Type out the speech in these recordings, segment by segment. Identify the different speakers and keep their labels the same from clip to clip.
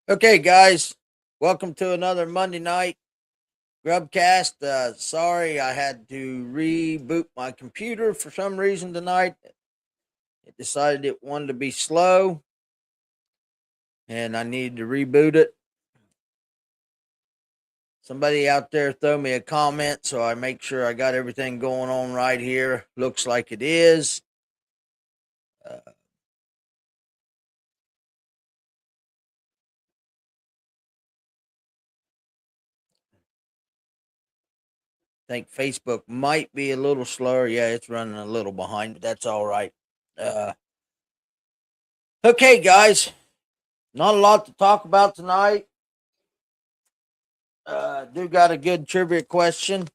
Speaker 1: Okay, guys, welcome to another Monday night Grubb Cast. Sorry, I had to reboot my computer for some reason tonight. It decided it wanted to be slow, and I needed to reboot it. Somebody out there throw me a comment so I make sure I got everything going on right here. Looks like it is. Think Facebook might be a little slower. Yeah, it's running a little behind, but that's all right. Okay, guys, not a lot to talk about tonight. Do got a good trivia question,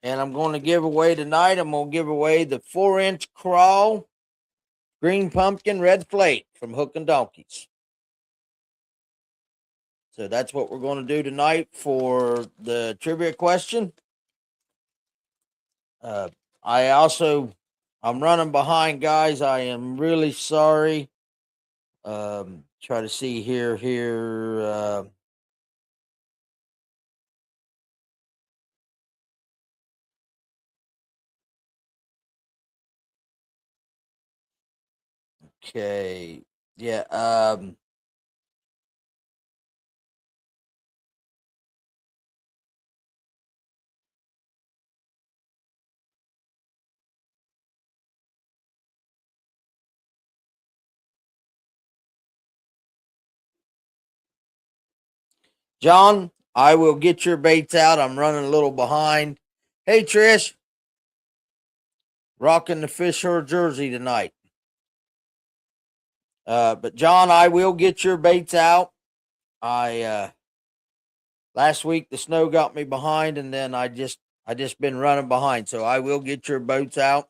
Speaker 1: and I'm going to give away tonight. I'm going to give away the 4-inch crawl green pumpkin red flake from Hook and Donkeys. So that's what we're going to do tonight for the trivia question. I'm running behind, guys. I am really sorry. Try to see here. Okay. Yeah. John, I will get your baits out. I'm running a little behind. Hey, Trish. Rocking the Fisher jersey tonight. But John, I will get your baits out. Last week the snow got me behind, and then I just been running behind. So I will get your boats out.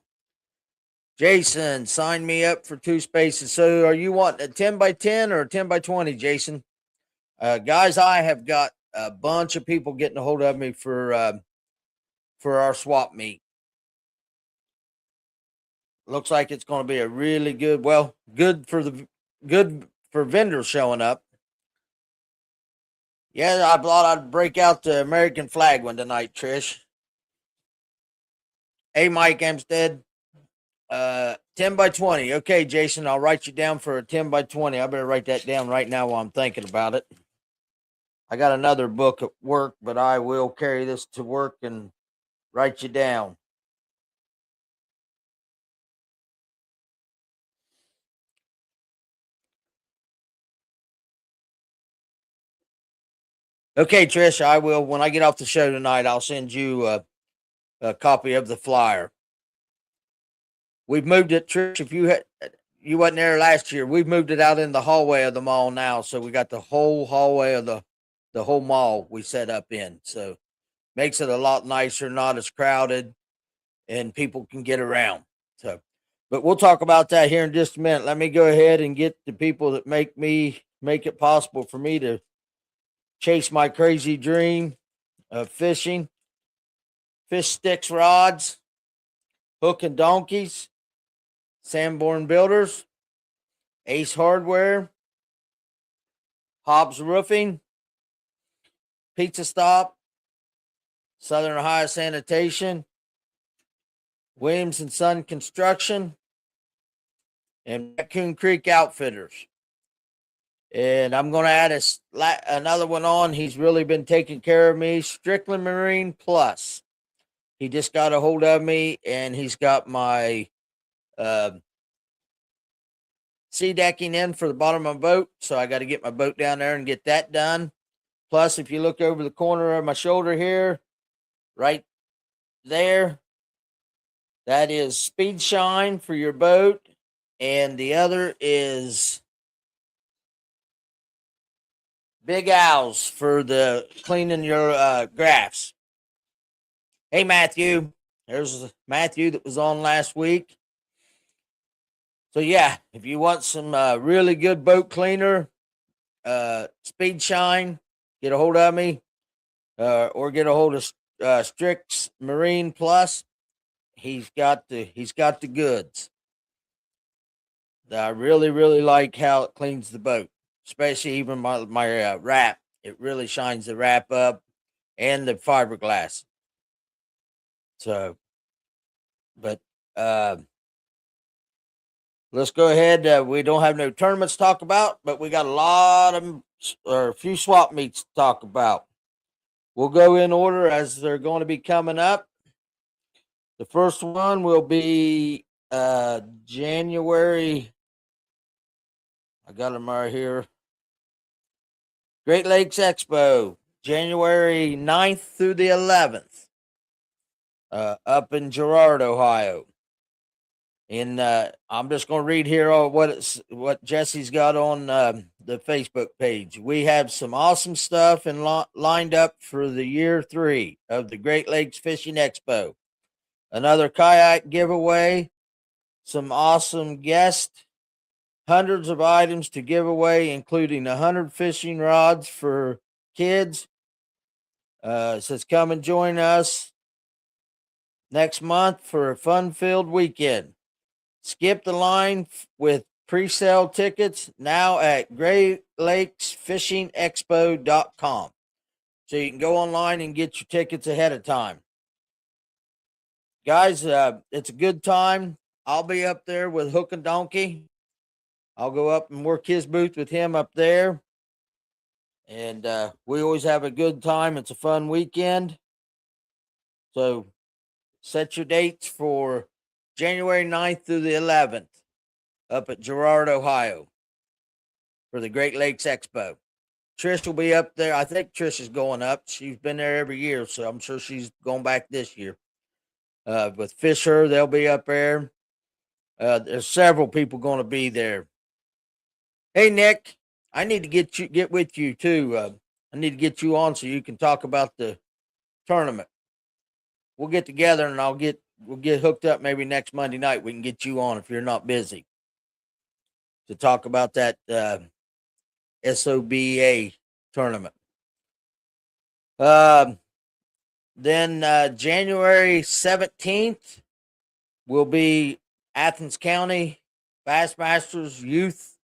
Speaker 1: Jason, sign me up for 2 spaces. So are you wanting a 10x10 or a 10x20, Jason? Guys, I have got a bunch of people getting a hold of me for our swap meet. Looks like it's going to be a really good for vendors showing up. Yeah, I thought I'd break out the American flag one tonight, Trish. Hey, Mike Amstead. 10x20. Okay, Jason, I'll write you down for a 10x20. I better write that down right now while I'm thinking about it. I got another book at work, but I will carry this to work and write you down. Okay, Trish, I will. When I get off the show tonight, I'll send you a copy of the flyer. We've moved it, Trish. If you wasn't there last year, we've moved it out in the hallway of the mall now, so we got the whole hallway of the whole mall we set up in. So makes it a lot nicer, not as crowded, and people can get around. So, but we'll talk about that here in just a minute. Let me go ahead and get the people that make it possible for me to chase my crazy dream of fishing. Fish Sticks Rods, Hook and Donkeys, Sanborn Builders, Ace Hardware, Hobbs Roofing, Pizza Stop, Southern Ohio Sanitation, Williams and Son Construction, and Raccoon Creek Outfitters. And I'm going to add another one on. He's really been taking care of me. Strickland Marine Plus. He just got a hold of me, and he's got my sea decking in for the bottom of my boat. So I got to get my boat down there and get that done. Plus, if you look over the corner of my shoulder here, right there, that is Speed Shine for your boat. And the other is Big Owls for the cleaning your graphs. Hey, Matthew. There's Matthew that was on last week. So, yeah, if you want some really good boat cleaner, Speed Shine, get a hold of me. Or get a hold of Strix Marine Plus. He's got the goods. I really, really like how it cleans the boat, especially even my wrap. It really shines the wrap up and the fiberglass. So, but let's go ahead. We don't have no tournaments to talk about, but we got a few swap meets to talk about. We'll go in order as they're going to be coming up. The first one will be January. I got them right here. Great Lakes Expo, January 9th through the 11th, up in Girard, Ohio. And I'm just going to read here what Jesse's got on the Facebook page. We have some awesome stuff and lined up for the year 3 of the Great Lakes Fishing Expo. Another kayak giveaway, some awesome guests, hundreds of items to give away, including 100 fishing rods for kids. It says, come and join us next month for a fun-filled weekend. Skip the line with pre-sale tickets now at GreatLakesFishingExpo.com. So you can go online and get your tickets ahead of time. Guys, it's a good time. I'll be up there with Hook and Donkey. I'll go up and work his booth with him up there. And we always have a good time. It's a fun weekend. So set your dates for January 9th through the 11th up at Girard, Ohio for the Great Lakes Expo. Trish will be up there. I think Trish is going up. She's been there every year, so I'm sure she's going back this year. With Fisher, they'll be up there. There's several people going to be there. Hey, Nick, I need to get with you too. I need to get you on so you can talk about the tournament. We'll get together and we'll get hooked up maybe next Monday night. We can get you on if you're not busy to talk about that SOBA tournament. Then January 17th will be Athens County Bassmasters Youth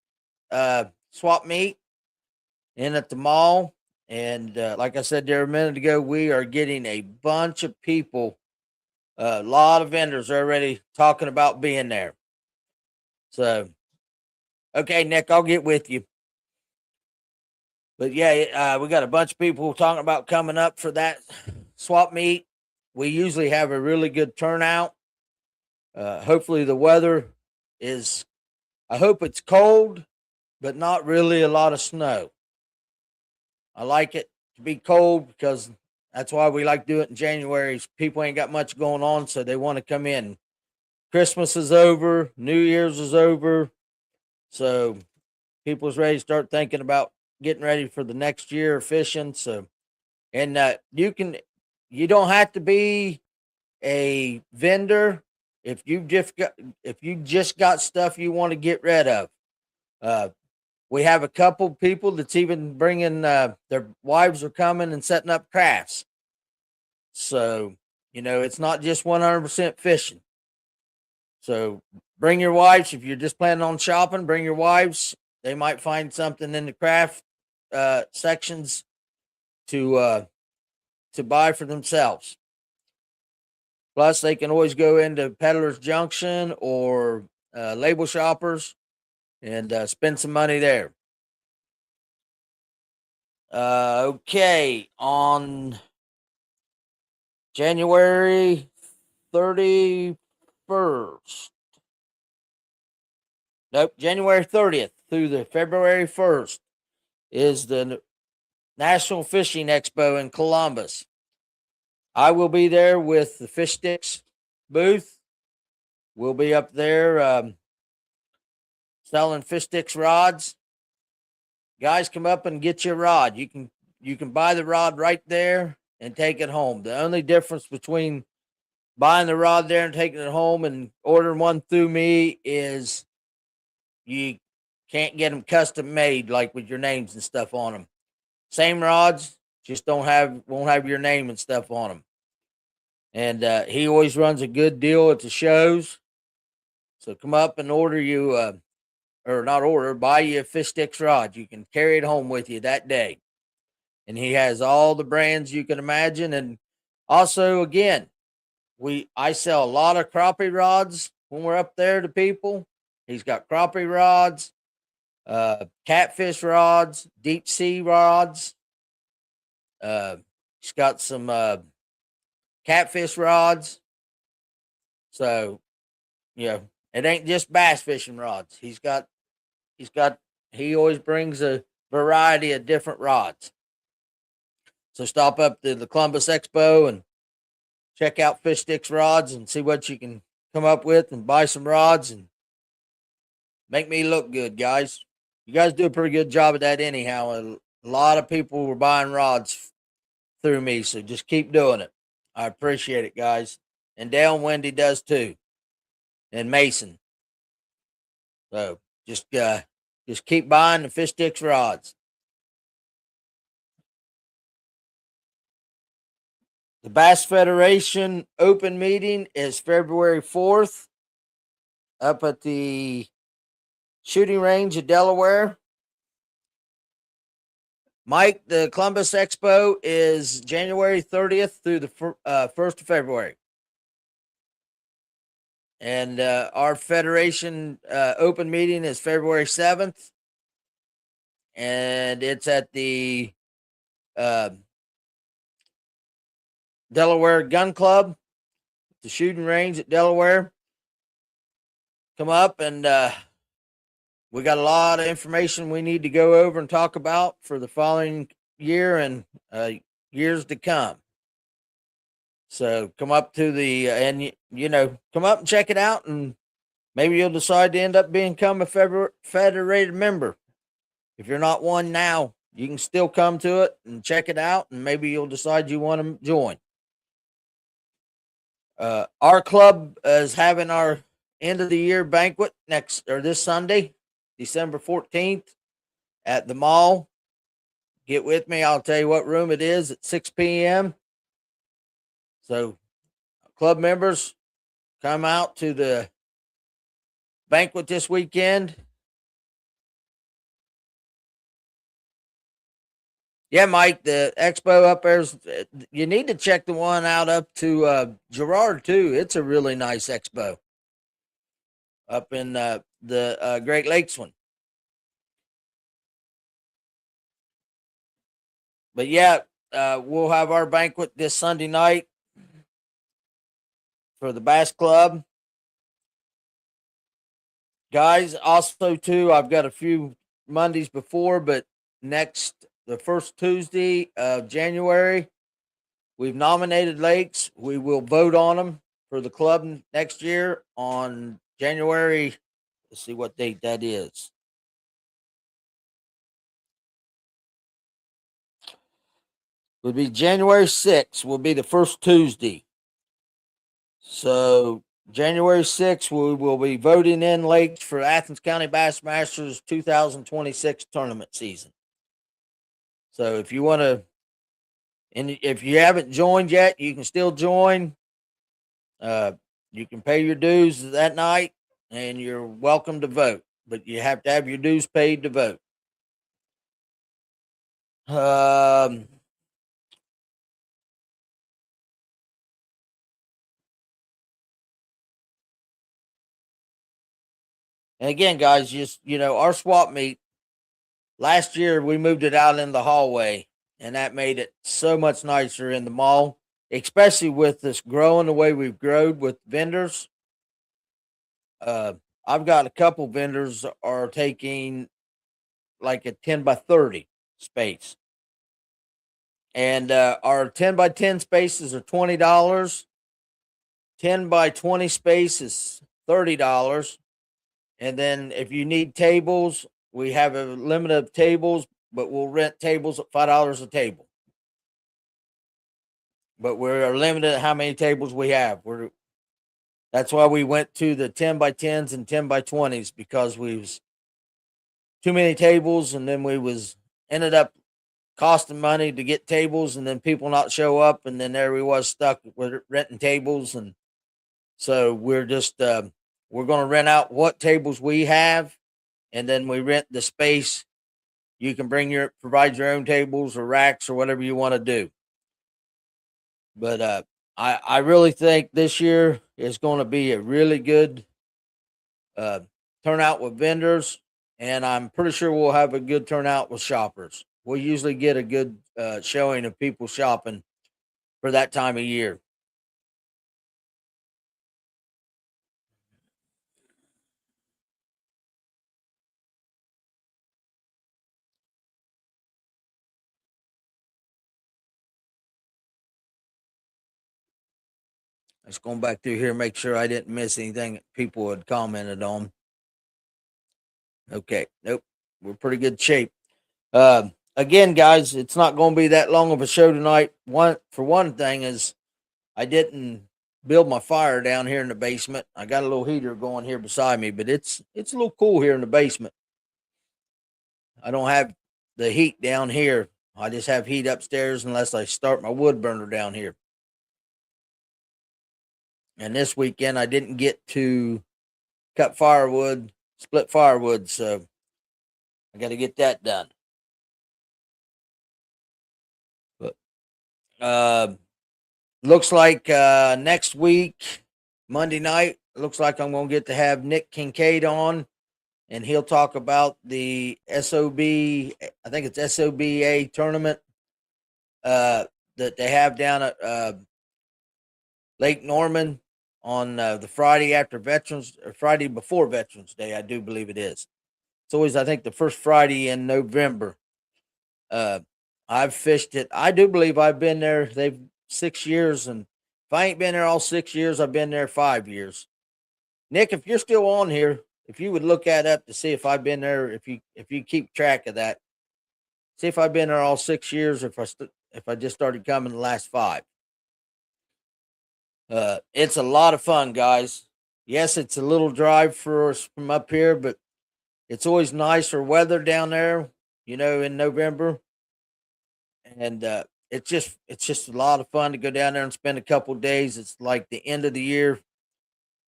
Speaker 1: swap meet in at the mall. And like I said there a minute ago, we are getting a bunch of people. A lot of vendors are already talking about being there. So, okay, Nick, I'll get with you. But yeah, we got a bunch of people talking about coming up for that swap meet. We usually have a really good turnout. Hopefully the weather I hope it's cold, but not really a lot of snow. I like it to be cold because that's why we like to do it in January. People ain't got much going on, so they want to come in. Christmas is over. New Year's is over. So people's ready to start thinking about getting ready for the next year of fishing. So, and you don't have to be a vendor if you just got stuff you want to get rid of. We have a couple people that's even bringing their wives are coming and setting up crafts. So, it's not just 100% fishing. So bring your wives. If you're just planning on shopping, bring your wives. They might find something in the craft sections to buy for themselves. Plus, they can always go into Peddler's Junction or Label Shoppers and spend some money there. Okay, on January 31st. Nope, January 30th through the February 1st is the National Fishing Expo in Columbus. I will be there with the Fish Sticks booth. We'll be up there selling Fish Sticks rods. Guys, come up and get your rod. You can buy the rod right there and take it home. The only difference between buying the rod there and taking it home and ordering one through me is you can't get them custom made, like with your names and stuff on them. Same rods, just won't have your name and stuff on them. And he always runs a good deal at the shows. So come up and order you, or not order, buy you a Fish Sticks rod. You can carry it home with you that day. And he has all the brands you can imagine. And also, again, I sell a lot of crappie rods when we're up there to people. He's got crappie rods, catfish rods, deep sea rods. He's got some catfish rods. So, it ain't just bass fishing rods. He always brings a variety of different rods. So stop up to the Columbus Expo and check out Fish Sticks rods and see what you can come up with and buy some rods and make me look good, guys. You guys do a pretty good job of that anyhow. A lot of people were buying rods through me, so just keep doing it. I appreciate it, guys. And Dale and Wendy does too. And Mason. So just keep buying the Fish Sticks rods. The Bass Federation open meeting is February 4th up at the shooting range of Delaware. Mike, the Columbus Expo is January 30th through the 1st of February. And our Federation open meeting is February 7th. And it's at the Delaware Gun Club, the shooting range at Delaware. Come up and we got a lot of information we need to go over and talk about for the following year and years to come. So come up to the and come up and check it out, and maybe you'll decide to end up become a federated member. If you're not one now, you can still come to it and check it out, and maybe you'll decide you want to join. Our club is having our end of the year banquet this Sunday, December 14th at the mall. Get with me. I'll tell you what room it is at 6 p.m. So club members, come out to the banquet this weekend. Yeah, Mike, the expo up there's, you need to check the one out up to Girard too. It's a really nice expo up in the Great Lakes one. But yeah, we'll have our banquet this Sunday night for the Bass Club. Guys, also too, I've got a few Mondays before, but the first Tuesday of January, we've nominated lakes. We will vote on them for the club next year on January. Let's see what date that is. Would be January 6th will be the first Tuesday. So January 6th, we will be voting in lakes for Athens County Bass Masters 2026 tournament season. So if you want to, and if you haven't joined yet, you can still join. You can pay your dues that night, and you're welcome to vote, but you have to have your dues paid to vote. Um, and again, guys, just our swap meet last year we moved it out in the hallway, and that made it so much nicer in the mall, especially with this growing the way we've grown with vendors. Uh, I've got a couple vendors are taking like a 10 by 30 space, and our 10 by 10 spaces are $20. 10 by 20 space is $30. And then if you need tables, we have a limit of tables, but we'll rent tables at $5 a table. But we're limited at how many tables we have. That's why we went to the 10 by 10s and 10 by 20s, because we was too many tables, and then we was ended up costing money to get tables, and then people not show up, and then there we was stuck with renting tables. And so we're just we're going to rent out what tables we have, and then we rent the space. You can provide your own tables or racks or whatever you want to do. But I really think this year is going to be a really good uh, turnout with vendors, and I'm pretty sure we'll have a good turnout with shoppers. We'll usually get a good showing of people shopping for that time of year. Let's go back through here, make sure I didn't miss anything that people had commented on. Okay, nope, we're pretty good shape. Again, guys, it's not going to be that long of a show tonight. One thing is, I didn't build my fire down here in the basement. I got a little heater going here beside me, but it's a little cool here in the basement. I don't have the heat down here. I just have heat upstairs unless I start my wood burner down here. And this weekend I didn't get to cut firewood, split firewood, so I got to get that done. But looks like next week, Monday night, looks like I'm going to get to have Nick Kincaid on, and he'll talk about the SOB, I think it's SOBA tournament that they have down at Lake Norman on the Friday after Veterans, or Friday before Veterans Day, I do believe it is. It's always, I think, the first Friday in November. Uh, I've fished it. I do believe I've been there. They've 6 years, and if I ain't been there all 6 years, I've been there 5 years. Nick, if you're still on here, if you would look that up to see if I've been there, if you keep track of that, see if I've been there all 6 years, or if I just started coming the last five. It's a lot of fun, guys. Yes, it's a little drive for us from up here, but it's always nicer weather down there, in November. And it's just a lot of fun to go down there and spend a couple days. It's like the end of the year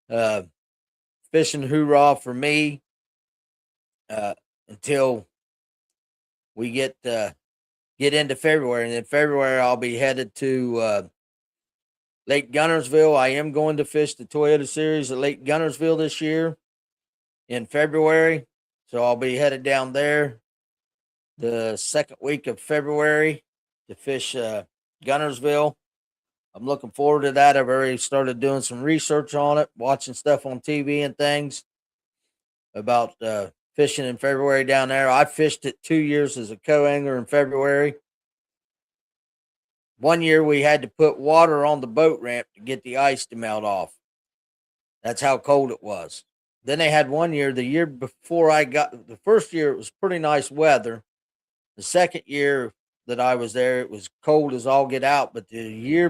Speaker 1: uh, fishing hoorah for me uh, until we get into February, and then February I'll be headed to Lake Gunnersville. I am going to fish the Toyota Series at Lake Gunnersville this year in February, so I'll be headed down there the second week of February to fish Gunnersville. I'm looking forward to that. I've already started doing some research on it, watching stuff on TV and things about fishing in February down there. I fished it 2 years as a co-angler in February. One year we had to put water on the boat ramp to get the ice to melt off. That's how cold it was. Then they had one year, the year before the first year, it was pretty nice weather. The second year that I was there, it was cold as all get out. But the year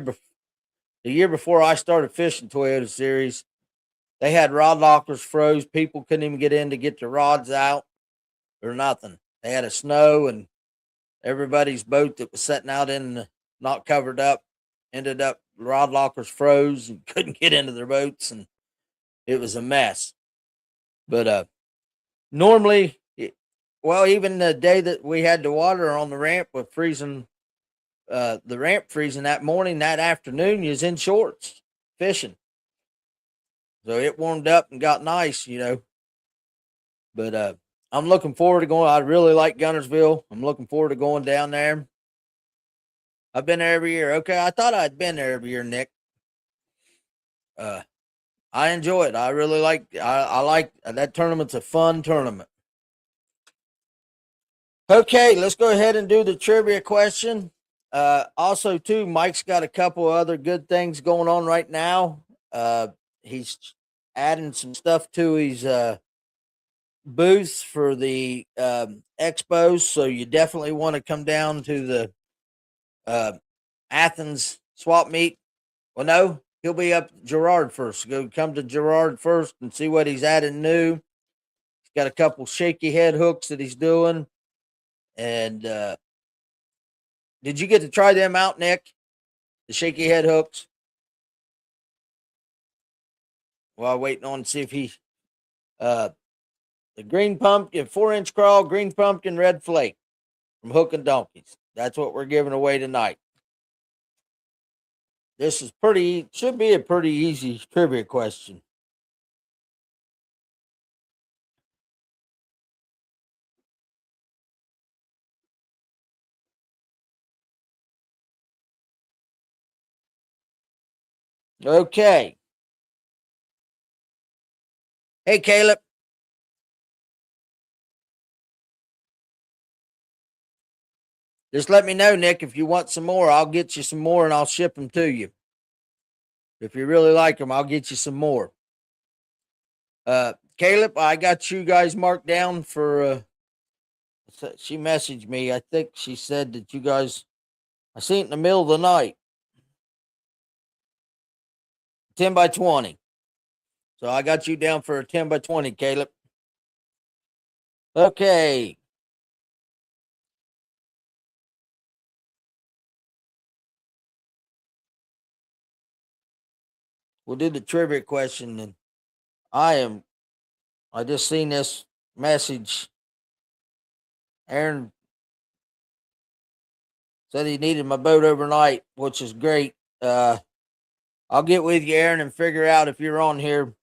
Speaker 1: before I started fishing Toyota Series, they had rod lockers froze. People couldn't even get in to get their rods out or nothing. They had a snow, and everybody's boat that was sitting out in the, not covered up, ended up rod lockers froze and couldn't get into their boats, and it was a mess. But normally, well, even the day that we had the water on the ramp with freezing, the ramp freezing that morning, that afternoon, you was in shorts fishing. So it warmed up and got nice, But I'm looking forward to going. I really like Gunnersville. I'm looking forward to going down there. I've been there every year. Okay, I thought I'd been there every year, Nick. Uh, I enjoy it. I really like. I like that tournament's a fun tournament. Okay, let's go ahead and do the trivia question. Also, too, Mike's got a couple other good things going on right now. He's adding some stuff to his booths for the expos, so you definitely want to come down to the Athens swap meet. Well, no, he'll be up Gerard first. Go come to Gerard first and see what he's adding new. He's got a couple shaky head hooks that he's doing. And did you get to try them out, Nick? The shaky head hooks? While waiting on to see if he the green pumpkin, 4-inch crawl, green pumpkin, red flake from Hook and Donkeys. That's what we're giving away tonight. This is should be a pretty easy trivia question. Okay. Hey, Caleb. Just let me know, Nick, if you want some more. I'll get you some more and I'll ship them to you. If you really like them, I'll get you some more. Caleb, I got you guys marked down for. She messaged me. I think she said that you guys. I seen it in the middle of the night. 10 by 20. So I got you down for a 10 by 20, Caleb. Okay. We'll do the trivia question. And I just seen this message. Aaron said he needed my boat overnight, which is great. I'll get with you, Aaron, and figure out if you're on here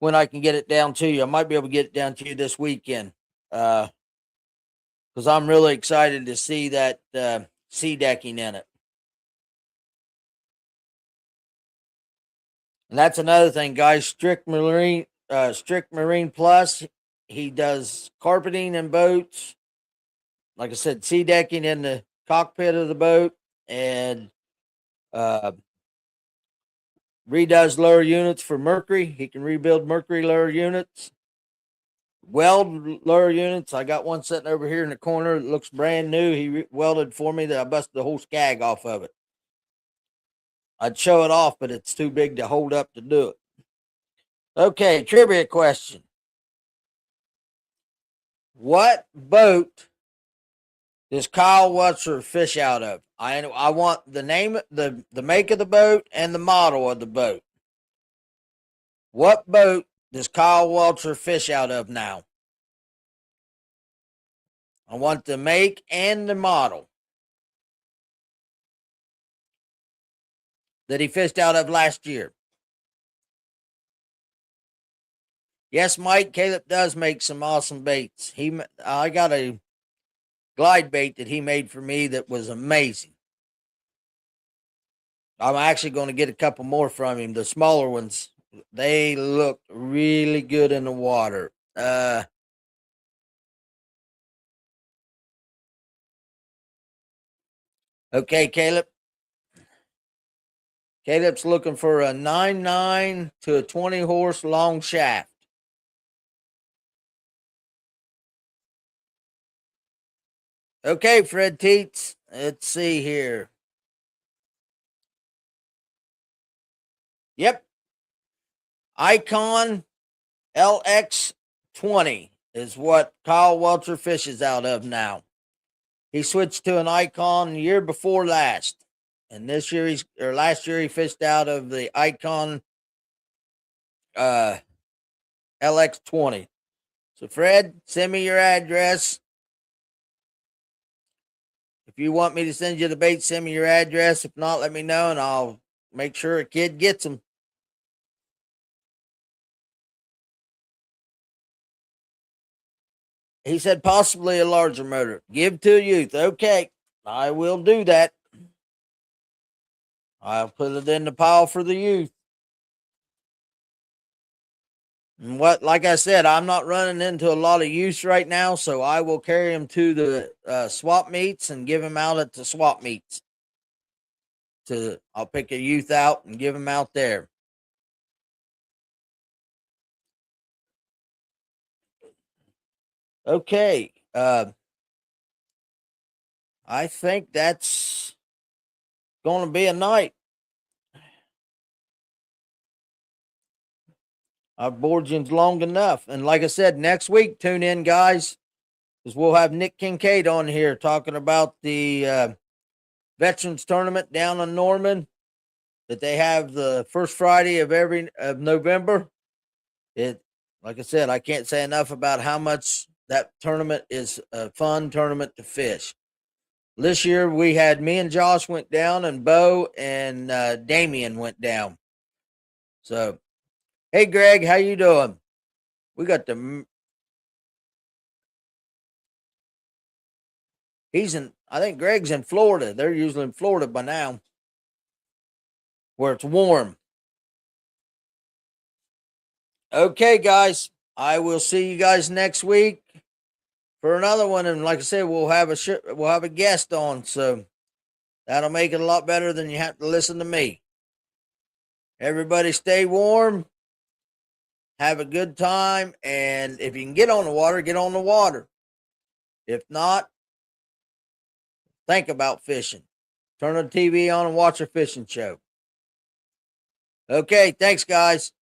Speaker 1: when I can get it down to you. I might be able to get it down to you this weekend. Because I'm really excited to see that sea decking in it. And that's another thing, guys. Strict Marine Plus. He does carpeting in boats. Like I said, sea decking in the cockpit of the boat, and redoes lower units for Mercury. He can rebuild Mercury lower units. Weld lower units. I got one sitting over here in the corner. It looks brand new. He welded for me that I busted the whole skag off of it. I'd show it off, but it's too big to hold up to do it. Okay, trivia question. What boat does Kyle Wutzer fish out of? I want the name, the make of the boat, and the model of the boat. What boat does Kyle Wutzer fish out of now? I want the make and the model that he fished out of last year. Yes, Mike, Caleb does make some awesome baits. I got a glide bait that he made for me that was amazing. I'm actually going to get a couple more from him. The smaller ones, they look really good in the water. Okay, Caleb. Caleb's looking for a 9.9 to a 20 horse long shaft. Okay, Fred Teets. Let's see here. Yep. Icon LX20 is what Kyle Welcher fishes out of now. He switched to an Icon the year before last. And last year he fished out of the Icon LX20. So Fred, send me your address. If you want me to send you the bait, send me your address. If not, let me know and I'll make sure a kid gets them. He said possibly a larger motor. Give to a youth. Okay, I will do that. I'll put it in the pile for the youth. And like I said, I'm not running into a lot of use right now, so I will carry them to the swap meets and give them out at the swap meets. I'll pick a youth out and give them out there. Okay, I think that's going to be a night. I've bored you long enough. And like I said, next week, tune in, guys, because we'll have Nick Kincaid on here talking about the Veterans Tournament down in Norman that they have the first Friday of November. Like I said, I can't say enough about how much that tournament is a fun tournament to fish. This year we had me and Josh went down, and Bo and Damien went down. So, hey Greg, how you doing? We got I think Greg's in Florida. They're usually in Florida by now, where it's warm. Okay, guys, I will see you guys next week for another one. And like I said, we'll have a guest on, so that'll make it a lot better than you have to listen to me. Everybody stay warm. Have a good time. And if you can get on the water, get on the water. If not, think about fishing. Turn the TV on and watch a fishing show. Okay, thanks, guys.